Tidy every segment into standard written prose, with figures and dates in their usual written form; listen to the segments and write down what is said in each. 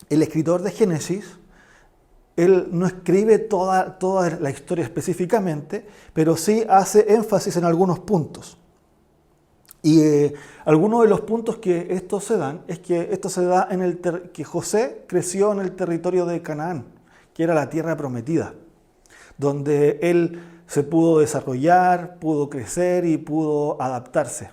el escritor de Génesis, él no escribe toda la historia específicamente, pero sí hace énfasis en algunos puntos. Y algunos de los puntos que estos se dan es que esto se da que José creció en el territorio de Canaán, que era la tierra prometida, donde él se pudo desarrollar, pudo crecer y pudo adaptarse.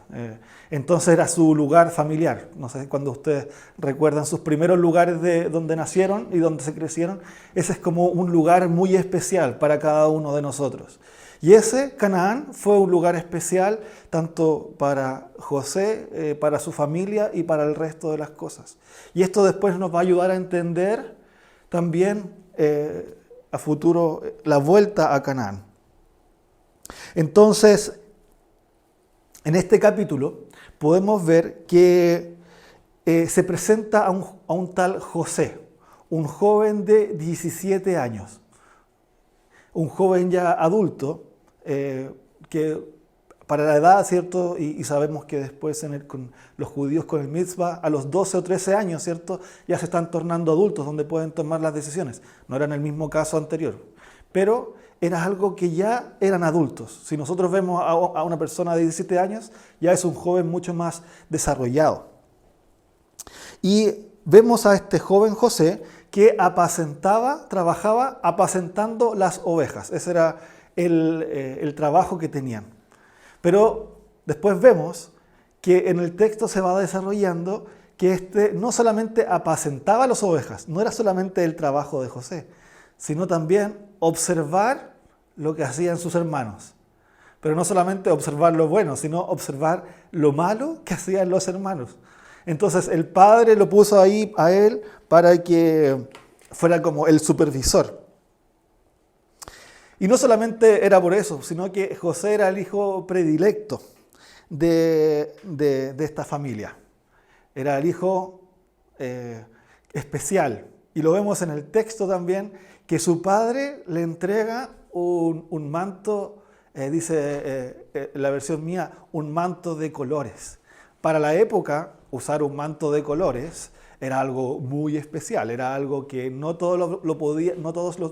Entonces era su lugar familiar. No sé cuando ustedes recuerdan sus primeros lugares de donde nacieron y donde se crecieron. Ese es como un lugar muy especial para cada uno de nosotros. Y ese, Canaán, fue un lugar especial tanto para José, para su familia y para el resto de las cosas. Y esto después nos va a ayudar a entender también a futuro la vuelta a Canaán. Entonces, en este capítulo podemos ver que se presenta a un tal José, un joven de 17 años, un joven ya adulto, que para la edad, ¿cierto? Y sabemos que después con los judíos con el mitzvah, a los 12 o 13 años, ¿cierto? Ya se están tornando adultos, donde pueden tomar las decisiones. No era en el mismo caso anterior, pero era algo que ya eran adultos. Si nosotros vemos a una persona de 17 años, ya es un joven mucho más desarrollado. Y vemos a este joven José que trabajaba apacentando las ovejas. Ese era el trabajo que tenían. Pero después vemos que en el texto se va desarrollando que no solamente apacentaba las ovejas, no era solamente el trabajo de José, sino también observar lo que hacían sus hermanos. Pero no solamente observar lo bueno, sino observar lo malo que hacían los hermanos. Entonces el padre lo puso ahí a él para que fuera como el supervisor. Y no solamente era por eso, sino que José era el hijo predilecto de esta familia. Era el hijo especial. Y lo vemos en el texto también, que su padre le entrega un manto, dice la versión mía, un manto de colores. Para la época, usar un manto de colores era algo muy especial, era algo que no todos lo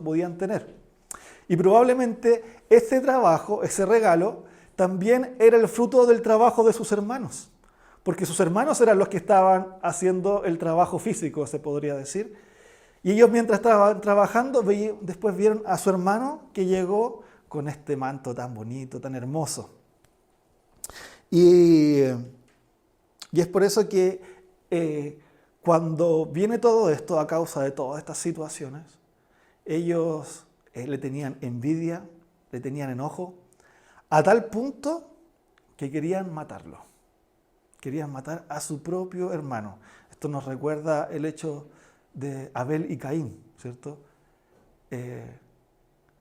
podían tener. Y probablemente ese trabajo, ese regalo, también era el fruto del trabajo de sus hermanos. Porque sus hermanos eran los que estaban haciendo el trabajo físico, se podría decir. Y ellos mientras estaban trabajando, después vieron a su hermano que llegó con este manto tan bonito, tan hermoso. Y es por eso que cuando viene todo esto a causa de todas estas situaciones, ellos le tenían envidia, le tenían enojo, a tal punto que querían matarlo. Querían matar a su propio hermano. Esto nos recuerda el hecho de Abel y Caín, ¿cierto?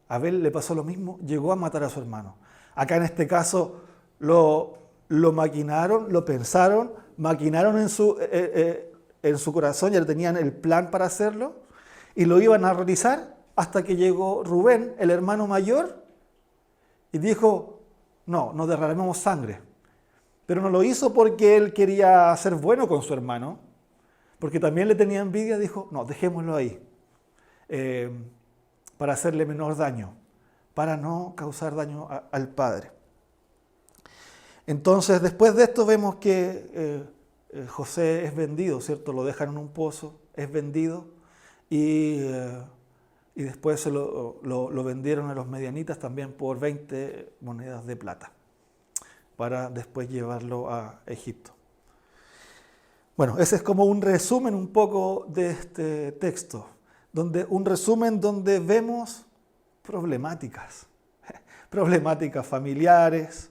Abel le pasó lo mismo, llegó a matar a su hermano. Acá en este caso lo maquinaron, lo pensaron, maquinaron en su corazón, ya tenían el plan para hacerlo, y lo iban a realizar hasta que llegó Rubén, el hermano mayor, y dijo, no derramemos sangre. Pero no lo hizo porque él quería ser bueno con su hermano, porque también le tenía envidia, dijo, no, dejémoslo ahí, para hacerle menor daño, para no causar daño al padre. Entonces, después de esto vemos que José es vendido, ¿cierto? Lo dejan en un pozo, es vendido, y después lo vendieron a los medianitas también por 20 monedas de plata, para después llevarlo a Egipto. Bueno, ese es como un resumen un poco de este texto, un resumen donde vemos problemáticas familiares,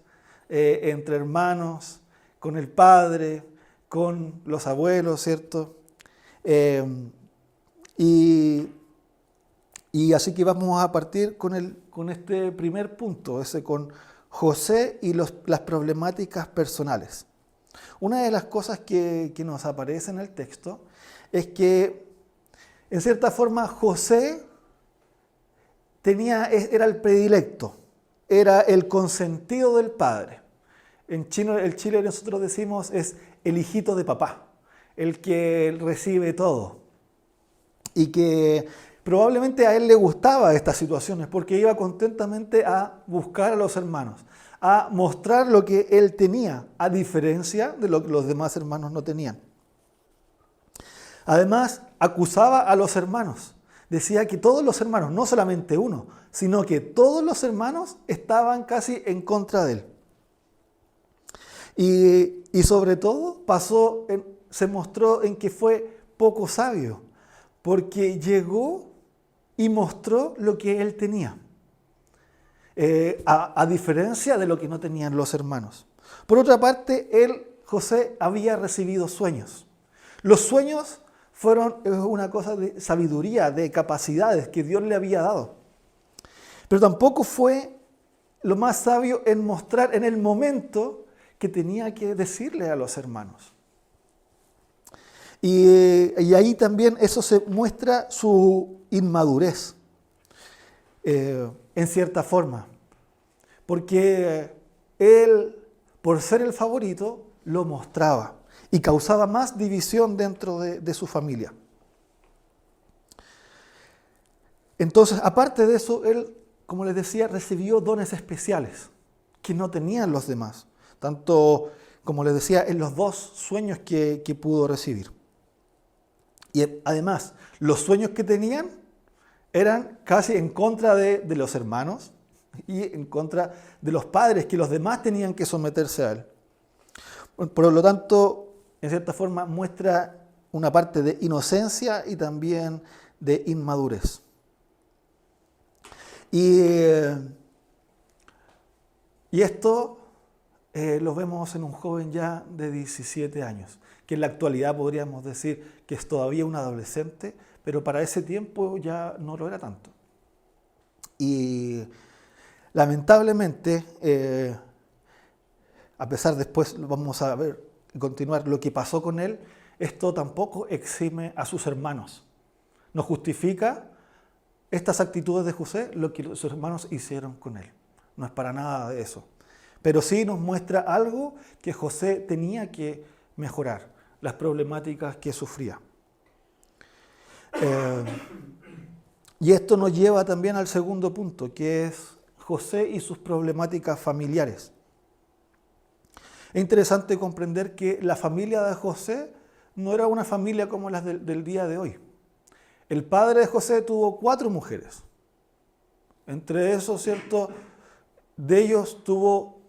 entre hermanos, con el padre, con los abuelos, ¿cierto? Y así que vamos a partir con este primer punto, con José y las problemáticas personales. Una de las cosas que nos aparece en el texto es que, en cierta forma, José era el predilecto, era el consentido del padre. En Chile nosotros decimos es el hijito de papá, el que recibe todo. y que probablemente a él le gustaba estas situaciones porque iba contentamente a buscar a los hermanos, a mostrar lo que él tenía, a diferencia de lo que los demás hermanos no tenían. Además, acusaba a los hermanos. Decía que todos los hermanos, no solamente uno, sino que todos los hermanos estaban casi en contra de él. Y sobre todo se mostró en que fue poco sabio, porque llegó y mostró lo que él tenía, a diferencia de lo que no tenían los hermanos. Por otra parte, José, había recibido sueños. Los sueños fueron una cosa de sabiduría, de capacidades que Dios le había dado. Pero tampoco fue lo más sabio en mostrar en el momento que tenía que decirle a los hermanos. Y ahí también eso se muestra su inmadurez, en cierta forma. Porque él, por ser el favorito, lo mostraba y causaba más división dentro de su familia. Entonces, aparte de eso, él, como les decía, recibió dones especiales que no tenían los demás. Tanto, como les decía, en los 2 sueños que pudo recibir. Y además, los sueños que tenían eran casi en contra de los hermanos y en contra de los padres, que los demás tenían que someterse a él. Por lo tanto, en cierta forma, muestra una parte de inocencia y también de inmadurez. Y esto lo vemos en un joven ya de 17 años, que en la actualidad podríamos decir que es todavía un adolescente, pero para ese tiempo ya no lo era tanto. Y lamentablemente, a pesar después vamos a ver, continuar lo que pasó con él, esto tampoco exime a sus hermanos. No justifica estas actitudes de José lo que sus hermanos hicieron con él. No es para nada de eso. Pero sí nos muestra algo que José tenía que mejorar, las problemáticas que sufría. Y esto nos lleva también al segundo punto, que es José y sus problemáticas familiares. Es interesante comprender que la familia de José no era una familia como las del día de hoy. El padre de José tuvo 4 mujeres. Entre esos, ¿cierto? De ellos tuvo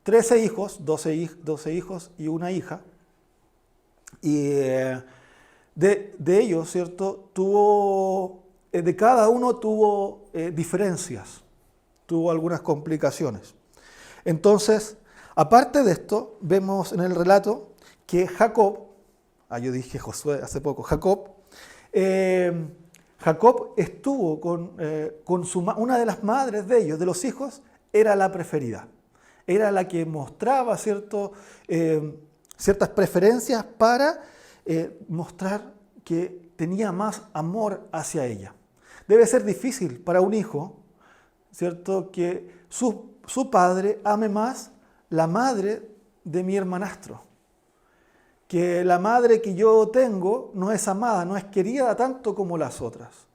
13 hijos, 12 hijos y una hija. Y de ellos, ¿cierto? De cada uno tuvo diferencias, tuvo algunas complicaciones. Entonces, aparte de esto, vemos en el relato que Jacob, yo dije Josué hace poco, Jacob estuvo con una de las madres de ellos, de los hijos, era la preferida. Era la que mostraba ciertas preferencias para mostrar que tenía más amor hacia ella. Debe ser difícil para un hijo, ¿cierto?, que su padre ame más la madre de mi hermanastro. Que la madre que yo tengo no es amada, no es querida tanto como las otras.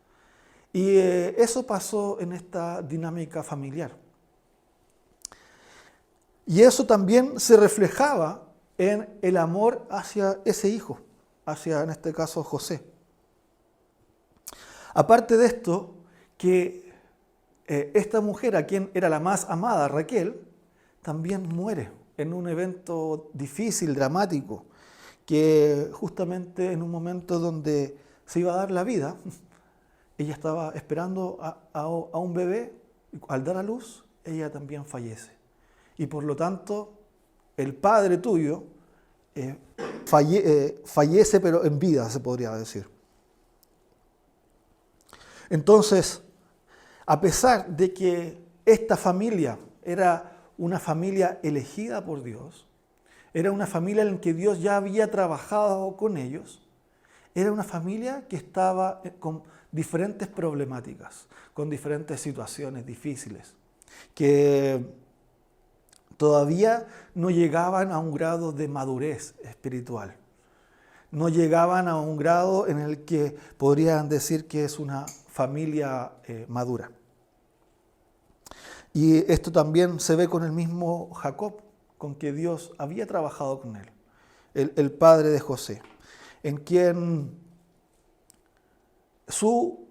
Y eso pasó en esta dinámica familiar. Y eso también se reflejaba en el amor hacia ese hijo, hacia, en este caso, José. Aparte de esto, que esta mujer, a quien era la más amada, Raquel, también muere en un evento difícil, dramático, que justamente en un momento donde se iba a dar la vida, ella estaba esperando a un bebé, y al dar a luz, ella también fallece. Y por lo tanto, el padre tuyo fallece, pero en vida, se podría decir. Entonces, a pesar de que esta familia era una familia elegida por Dios, era una familia en la que Dios ya había trabajado con ellos, era una familia que estaba con diferentes problemáticas, con diferentes situaciones difíciles, que todavía no llegaban a un grado de madurez espiritual. no llegaban a un grado en el que podrían decir que es una familia madura. Y esto también se ve con el mismo Jacob, con que Dios había trabajado con él, el padre de José, en quien su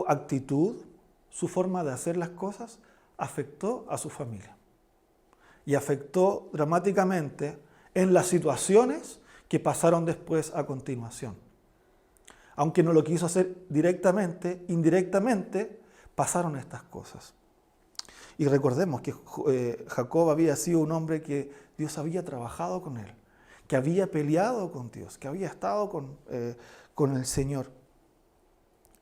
actitud, su forma de hacer las cosas, afectó a su familia. Y afectó dramáticamente en las situaciones que pasaron después a continuación. Aunque no lo quiso hacer directamente, indirectamente pasaron estas cosas. Y recordemos que Jacob había sido un hombre que Dios había trabajado con él, que había peleado con Dios, que había estado con el Señor.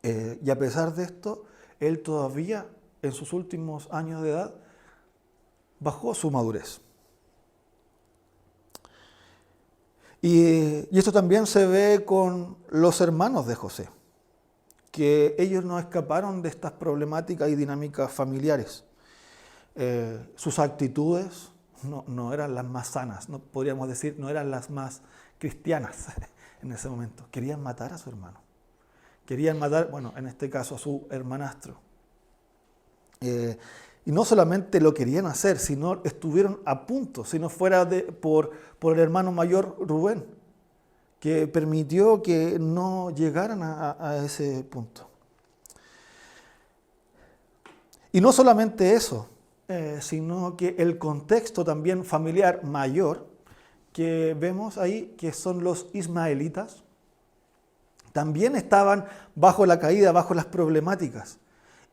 Y a pesar de esto, él todavía en sus últimos años de edad bajó su madurez. Y esto también se ve con los hermanos de José, que ellos no escaparon de estas problemáticas y dinámicas familiares. Sus actitudes no eran las más sanas, no podríamos decir, no eran las más cristianas en ese momento. Querían matar a su hermano. Querían matar, bueno, en este caso a su hermanastro. Y no solamente lo querían hacer, sino estuvieron a punto, si no fuera por el hermano mayor Rubén, que permitió que no llegaran a ese punto. Y no solamente eso, sino que el contexto también familiar mayor que vemos ahí, que son los ismaelitas, también estaban bajo la caída, bajo las problemáticas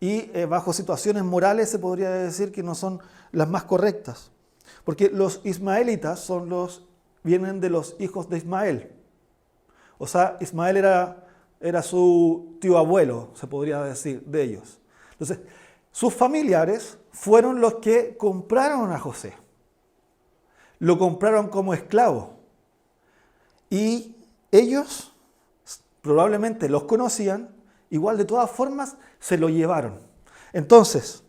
y bajo situaciones morales, se podría decir que no son las más correctas. Porque los ismaelitas vienen de los hijos de Ismael. O sea, Ismael era su tío abuelo, se podría decir, de ellos. Entonces, sus familiares fueron los que compraron a José. Lo compraron como esclavo. Y ellos probablemente los conocían, igual de todas formas se lo llevaron. Entonces,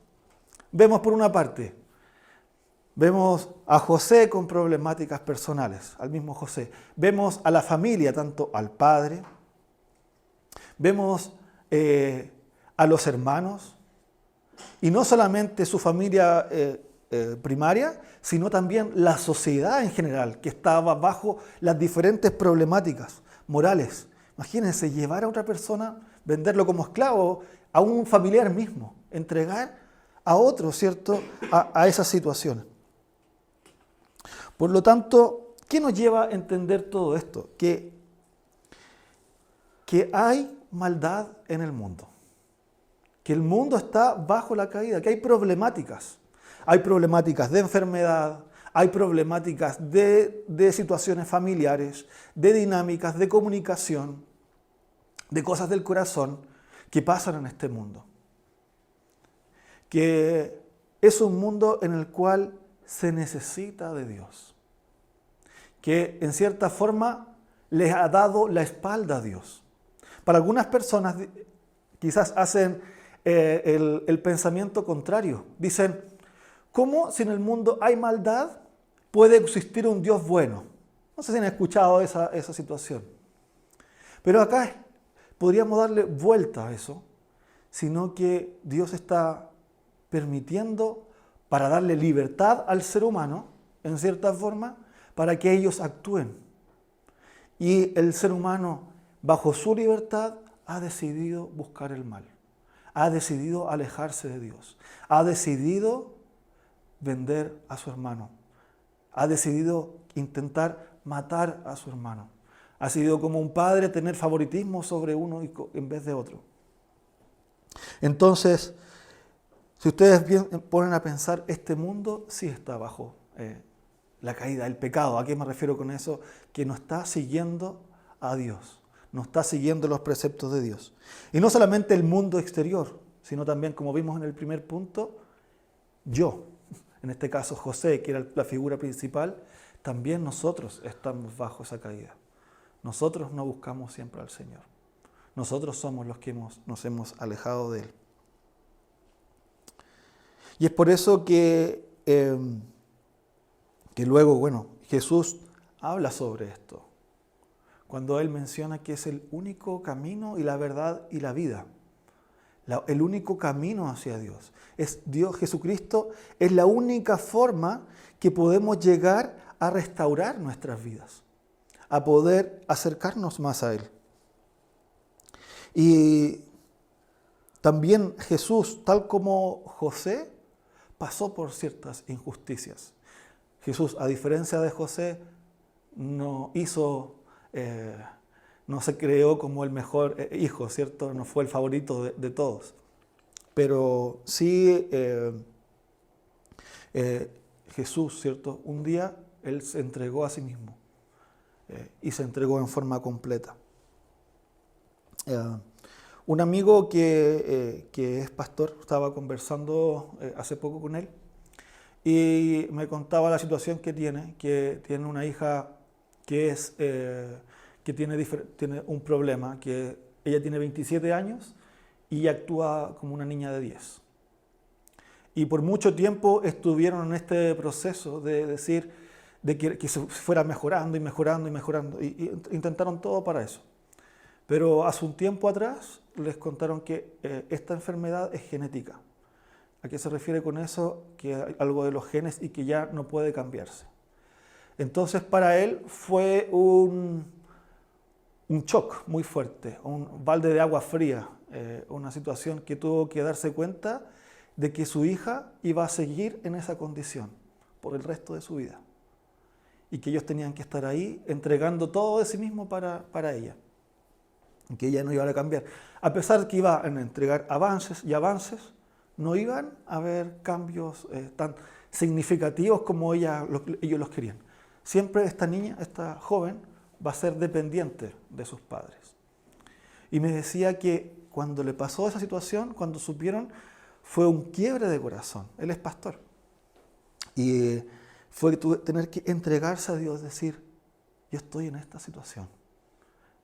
vemos por una parte, vemos a José con problemáticas personales, al mismo José. Vemos a la familia, tanto al padre, vemos a los hermanos, y no solamente su familia primaria, sino también la sociedad en general, que estaba bajo las diferentes problemáticas morales. Imagínense, llevar a otra persona, venderlo como esclavo a un familiar mismo, entregar a otro, ¿cierto?, a esas situaciones. Por lo tanto, ¿qué nos lleva a entender todo esto? Que hay maldad en el mundo, que el mundo está bajo la caída, que hay problemáticas. Hay problemáticas de enfermedad, hay problemáticas de situaciones familiares, de dinámicas, de comunicación, de cosas del corazón que pasan en este mundo. Que es un mundo en el cual se necesita de Dios. Que en cierta forma les ha dado la espalda a Dios. Para algunas personas quizás hacen el pensamiento contrario. Dicen, ¿cómo si en el mundo hay maldad puede existir un Dios bueno? No sé si han escuchado esa situación. Pero acá podríamos darle vuelta a eso, sino que Dios está permitiendo para darle libertad al ser humano, en cierta forma, para que ellos actúen. Y el ser humano, bajo su libertad, ha decidido buscar el mal. Ha decidido alejarse de Dios. Ha decidido vender a su hermano. Ha decidido intentar matar a su hermano. Ha decidido como un padre tener favoritismo sobre uno en vez de otro. Entonces, si ustedes bien ponen a pensar, este mundo sí está bajo la caída, el pecado. ¿A qué me refiero con eso? Que no está siguiendo a Dios. No está siguiendo los preceptos de Dios. Y no solamente el mundo exterior, sino también, como vimos en el primer punto, yo, en este caso José, que era la figura principal, también nosotros estamos bajo esa caída. Nosotros no buscamos siempre al Señor. Nosotros somos los que nos hemos alejado de Él. Y es por eso que luego, Jesús habla sobre esto, cuando él menciona que es el único camino y la verdad y la vida. El único camino hacia Dios. Es Dios Jesucristo, es la única forma que podemos llegar a restaurar nuestras vidas, a poder acercarnos más a Él. Y también Jesús, tal como José, pasó por ciertas injusticias. Jesús, a diferencia de José, no se creó como el mejor hijo, ¿cierto? No fue el favorito de todos. Pero sí, Jesús, ¿cierto? Un día Él se entregó a sí mismo y se entregó en forma completa. Un amigo que es pastor, estaba conversando hace poco con él y me contaba la situación que tiene una hija que tiene un problema, que ella tiene 27 años y actúa como una niña de 10. Y por mucho tiempo estuvieron en este proceso de decir de que se fuera mejorando y mejorando y mejorando. Y intentaron todo para eso. Pero hace un tiempo atrás les contaron que esta enfermedad es genética. ¿A qué se refiere con eso? Que hay algo de los genes y que ya no puede cambiarse. Entonces para él fue un shock muy fuerte, un balde de agua fría, una situación que tuvo que darse cuenta de que su hija iba a seguir en esa condición por el resto de su vida y que ellos tenían que estar ahí entregando todo de sí mismo para ella, y que ella no iba a cambiar. A pesar de que iban a entregar avances y avances, no iban a haber cambios tan significativos como ellos los querían. Siempre esta niña, esta joven, va a ser dependiente de sus padres. Y me decía que cuando le pasó esa situación, cuando supieron, fue un quiebre de corazón. Él es pastor. Y fue tener que entregarse a Dios, decir, yo estoy en esta situación.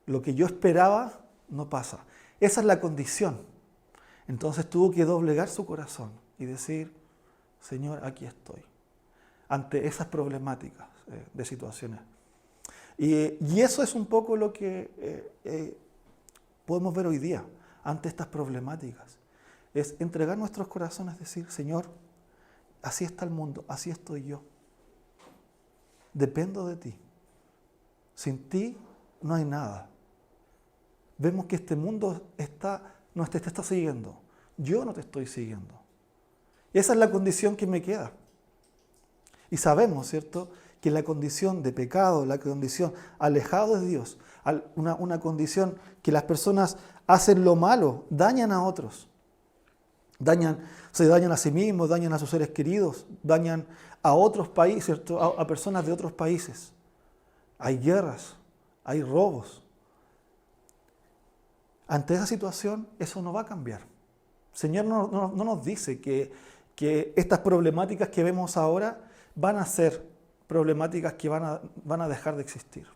Lo que yo esperaba no pasa. Esa es la condición. Entonces tuvo que doblegar su corazón y decir, Señor, aquí estoy, ante esas problemáticas de situaciones. Y eso es un poco lo que podemos ver hoy día ante estas problemáticas. Es entregar nuestros corazones, decir, Señor, así está el mundo, así estoy yo. Dependo de ti. Sin ti no hay nada. Vemos que este mundo te está siguiendo. Yo no te estoy siguiendo. Y esa es la condición que me queda. Y sabemos, ¿cierto?, que la condición de pecado, la condición alejado de Dios, una condición que las personas hacen lo malo, dañan a otros. Se dañan a sí mismos, dañan a sus seres queridos, dañan a otros países, ¿cierto?, a personas de otros países. Hay guerras, hay robos. Ante esa situación, eso no va a cambiar. El Señor no nos dice que estas problemáticas que vemos ahora van a ser problemáticas que van a dejar de existir.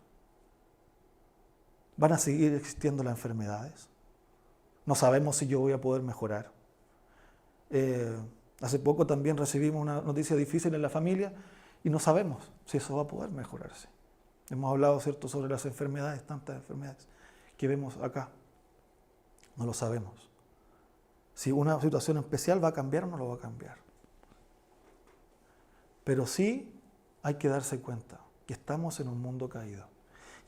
Van a seguir existiendo las enfermedades. No sabemos si yo voy a poder mejorar. Hace poco también recibimos una noticia difícil en la familia y no sabemos si eso va a poder mejorarse. Hemos hablado, ¿cierto?, sobre las enfermedades, tantas enfermedades que vemos acá. No lo sabemos. Si una situación especial va a cambiar o no lo va a cambiar. Pero sí hay que darse cuenta que estamos en un mundo caído.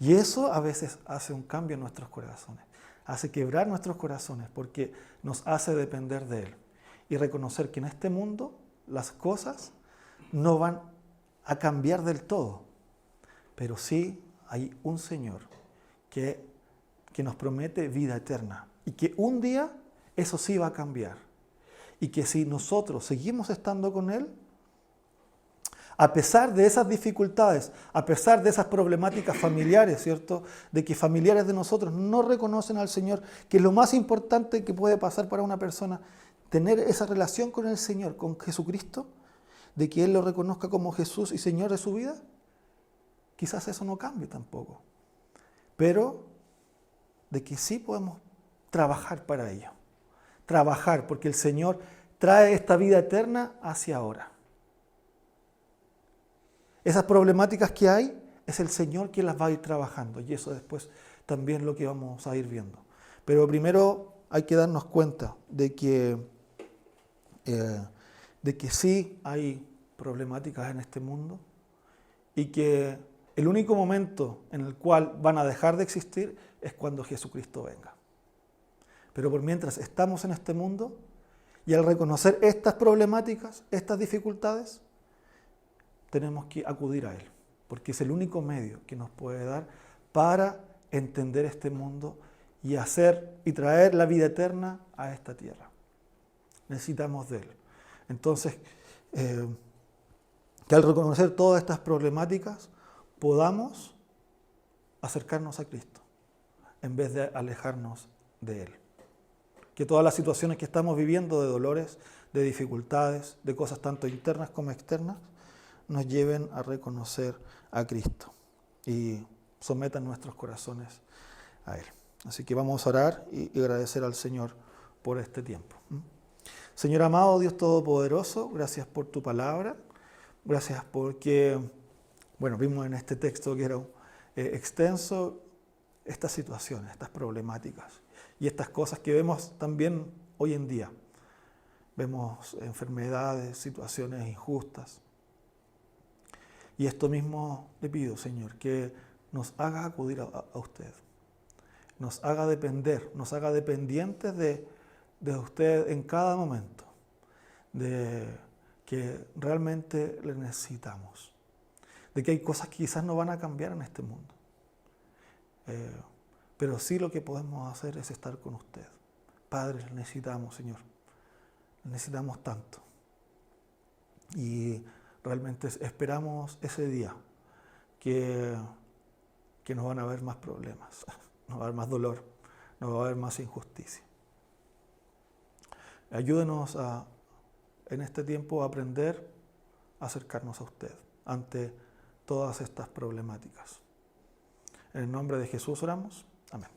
Y eso a veces hace un cambio en nuestros corazones. Hace quebrar nuestros corazones porque nos hace depender de Él. Y reconocer que en este mundo las cosas no van a cambiar del todo. Pero sí hay un Señor que nos promete vida eterna. Y que un día eso sí va a cambiar. Y que si nosotros seguimos estando con Él, a pesar de esas dificultades, a pesar de esas problemáticas familiares, ¿cierto?, de que familiares de nosotros no reconocen al Señor, que es lo más importante que puede pasar para una persona, tener esa relación con el Señor, con Jesucristo, de que Él lo reconozca como Jesús y Señor de su vida, quizás eso no cambie tampoco. Pero de que sí podemos trabajar para ello. Trabajar, porque el Señor trae esta vida eterna hacia ahora. Esas problemáticas que hay, es el Señor quien las va a ir trabajando, y eso después también es lo que vamos a ir viendo. Pero primero hay que darnos cuenta de que sí hay problemáticas en este mundo y que el único momento en el cual van a dejar de existir es cuando Jesucristo venga. Pero por mientras estamos en este mundo, y al reconocer estas problemáticas, estas dificultades, tenemos que acudir a Él, porque es el único medio que nos puede dar para entender este mundo y traer la vida eterna a esta tierra. Necesitamos de Él. Entonces, que al reconocer todas estas problemáticas, podamos acercarnos a Cristo, en vez de alejarnos de Él. Que todas las situaciones que estamos viviendo de dolores, de dificultades, de cosas tanto internas como externas, nos lleven a reconocer a Cristo y sometan nuestros corazones a Él. Así que vamos a orar y agradecer al Señor por este tiempo. Señor amado, Dios Todopoderoso, gracias por tu palabra, gracias porque, vimos en este texto que era extenso estas situaciones, estas problemáticas y estas cosas que vemos también hoy en día. Vemos enfermedades, situaciones injustas. Y esto mismo le pido, Señor, que nos haga acudir a usted, nos haga depender, nos haga dependientes de usted en cada momento, de que realmente le necesitamos, de que hay cosas que quizás no van a cambiar en este mundo. Pero sí lo que podemos hacer es estar con usted. Padre, necesitamos, Señor. Necesitamos tanto. Y realmente esperamos ese día que no van a haber más problemas, no va a haber más dolor, no va a haber más injusticia. Ayúdenos en este tiempo a aprender a acercarnos a usted ante todas estas problemáticas. En el nombre de Jesús oramos. Amén.